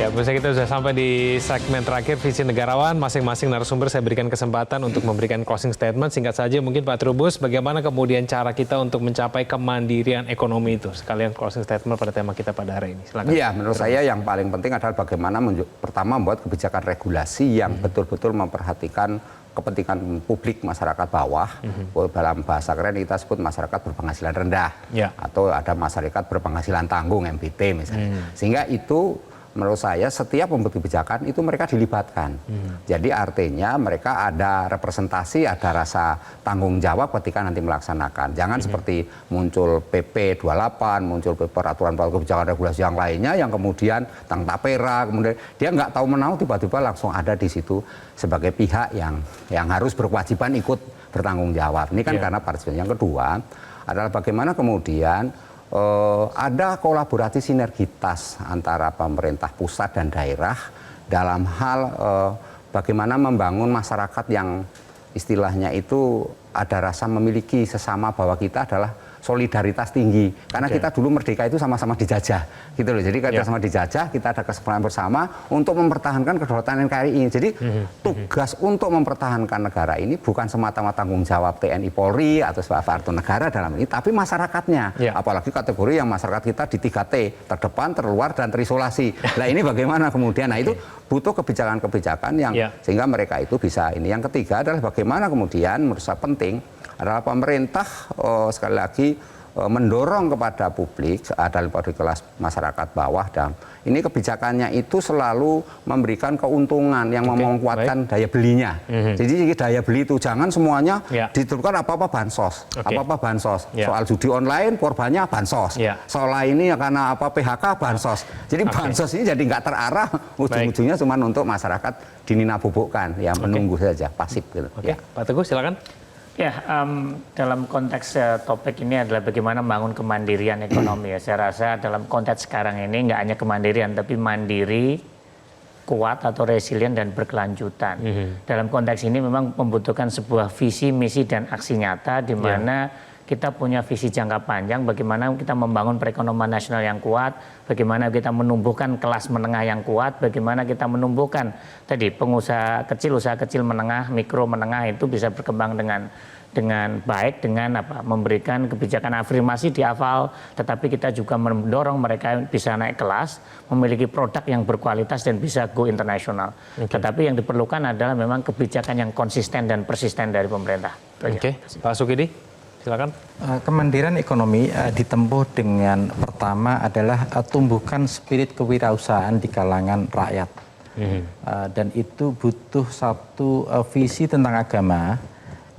Ya, pemirsa kita sudah sampai di segmen terakhir Visi Negarawan. Masing-masing narasumber saya berikan kesempatan untuk memberikan closing statement. Singkat saja mungkin Pak Trubus, bagaimana kemudian cara kita untuk mencapai kemandirian ekonomi itu? Sekalian closing statement pada tema kita pada hari ini. Silakan. Iya, menurut saya yang paling penting adalah bagaimana pertama membuat kebijakan regulasi yang betul-betul memperhatikan kepentingan publik masyarakat bawah. Dalam bahasa keren kita sebut masyarakat berpenghasilan rendah. Atau ada masyarakat berpenghasilan tanggung, MBT misalnya. Sehingga itu menurut saya setiap pembuat kebijakan itu mereka dilibatkan. Jadi artinya mereka ada representasi, ada rasa tanggung jawab ketika nanti melaksanakan. Jangan seperti muncul PP 28, muncul peraturan kebijakan regulasi yang lainnya yang kemudian tentang tapera, kemudian dia nggak tahu menau tiba-tiba langsung ada di situ sebagai pihak yang harus berkewajiban ikut bertanggung jawab. Ini kan karena partisipasi. Yang kedua adalah bagaimana kemudian ada kolaborasi sinergitas antara pemerintah pusat dan daerah dalam hal bagaimana membangun masyarakat yang istilahnya itu ada rasa memiliki sesama bahwa kita adalah solidaritas tinggi. Karena kita dulu merdeka itu sama-sama dijajah. Gitu loh. Jadi kita sama dijajah, kita ada kesepakatan bersama untuk mempertahankan kedaulatan NKRI ini. Jadi tugas untuk mempertahankan negara ini bukan semata-mata tanggung jawab TNI Polri atau aparatur negara dalam ini, tapi masyarakatnya. Apalagi kategori yang masyarakat kita di 3T, terdepan, terluar, dan terisolasi. Nah ini bagaimana kemudian? Nah itu butuh kebijakan-kebijakan yang sehingga mereka itu bisa ini. Yang ketiga adalah bagaimana kemudian menurut saya penting adalah pemerintah sekali lagi mendorong kepada publik pada kelas masyarakat bawah dan ini kebijakannya itu selalu memberikan keuntungan yang menguatkan daya belinya. Jadi daya beli itu jangan semuanya ditentukan apa-apa bansos, apa-apa bansos. Soal judi online korbannya bansos. Soal ini ya karena apa PHK bansos. Jadi bansos ini jadi nggak terarah, ujung-ujungnya cuma untuk masyarakat dinina-bubukkan, yang menunggu saja pasif gitu. Pak Teguh silakan. Ya, dalam konteks topik ini adalah bagaimana membangun kemandirian ekonomi ya. Saya rasa dalam konteks sekarang ini nggak hanya kemandirian, tapi mandiri, kuat atau resilient dan berkelanjutan. Dalam konteks ini memang membutuhkan sebuah visi, misi dan aksi nyata di mana kita punya visi jangka panjang bagaimana kita membangun perekonomian nasional yang kuat, bagaimana kita menumbuhkan kelas menengah yang kuat, bagaimana kita menumbuhkan tadi pengusaha kecil, usaha kecil menengah, mikro menengah itu bisa berkembang dengan baik dengan memberikan kebijakan afirmasi di awal, tetapi kita juga mendorong mereka bisa naik kelas, memiliki produk yang berkualitas dan bisa go internasional. Tetapi yang diperlukan adalah memang kebijakan yang konsisten dan persisten dari pemerintah. Pak Sukidi. Silakan. Kemandirian ekonomi ditempuh dengan pertama adalah tumbuhkan spirit kewirausahaan di kalangan rakyat. Dan itu butuh satu visi tentang agama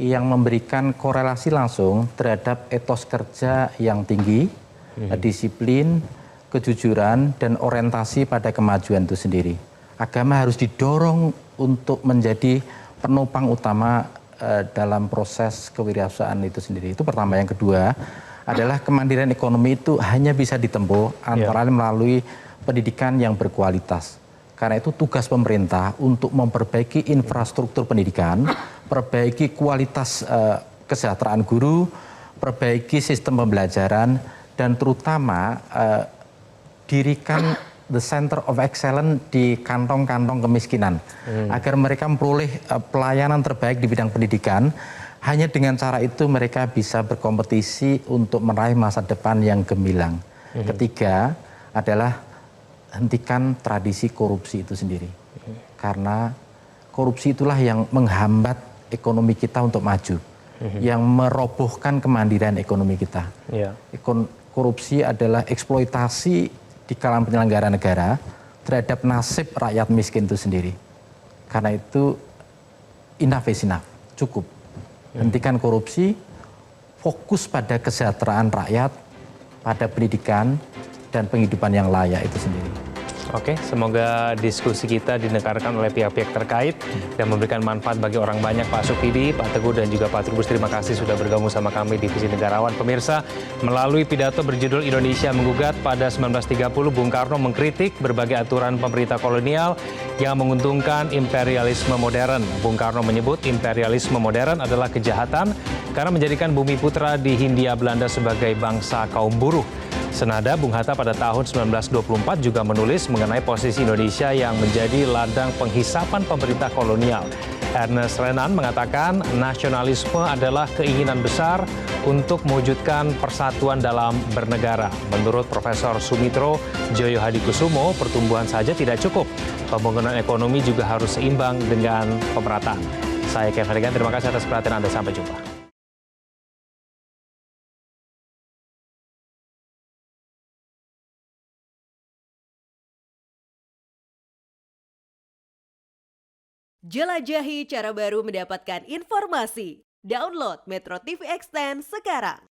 yang memberikan korelasi langsung terhadap etos kerja yang tinggi, disiplin, kejujuran, dan orientasi pada kemajuan itu sendiri. Agama harus didorong untuk menjadi penopang utama dalam proses kewirausahaan itu sendiri. Itu pertama. Yang kedua adalah kemandirian ekonomi itu hanya bisa ditempuh antara lain melalui pendidikan yang berkualitas. Karena itu tugas pemerintah untuk memperbaiki infrastruktur pendidikan, perbaiki kualitas kesejahteraan guru, perbaiki sistem pembelajaran, dan terutama dirikan the center of excellence di kantong-kantong kemiskinan agar mereka memperoleh pelayanan terbaik di bidang pendidikan. Hanya dengan cara itu mereka bisa berkompetisi untuk meraih masa depan yang gemilang. Ketiga adalah hentikan tradisi korupsi itu sendiri, karena korupsi itulah yang menghambat ekonomi kita untuk maju, yang merobohkan kemandirian ekonomi kita. Korupsi adalah eksploitasi di kalangan penyelenggara negara terhadap nasib rakyat miskin itu sendiri. Karena itu enough is enough, cukup. Hentikan korupsi, fokus pada kesejahteraan rakyat, pada pendidikan dan penghidupan yang layak itu sendiri. Oke, semoga diskusi kita didengarkan oleh pihak-pihak terkait dan memberikan manfaat bagi orang banyak. Pak Sukidi, Pak Teguh, dan juga Pak Trubus, terima kasih sudah bergabung sama kami di Visi Negarawan. Pemirsa, melalui pidato berjudul Indonesia Menggugat pada 1930, Bung Karno mengkritik berbagai aturan pemerintah kolonial yang menguntungkan imperialisme modern. Bung Karno menyebut imperialisme modern adalah kejahatan karena menjadikan bumi putra di Hindia Belanda sebagai bangsa kaum buruh. Senada Bung Hatta pada tahun 1924 juga menulis mengenai posisi Indonesia yang menjadi ladang penghisapan pemerintah kolonial. Ernest Renan mengatakan nasionalisme adalah keinginan besar untuk mewujudkan persatuan dalam bernegara. Menurut Profesor Sumitro Joyo Hadikusumo, pertumbuhan saja tidak cukup. Pembangunan ekonomi juga harus seimbang dengan pemerataan. Saya Kevin Harigan, terima kasih atas perhatian Anda. Sampai jumpa. Jelajahi cara baru mendapatkan informasi. Download Metro TV Extend sekarang.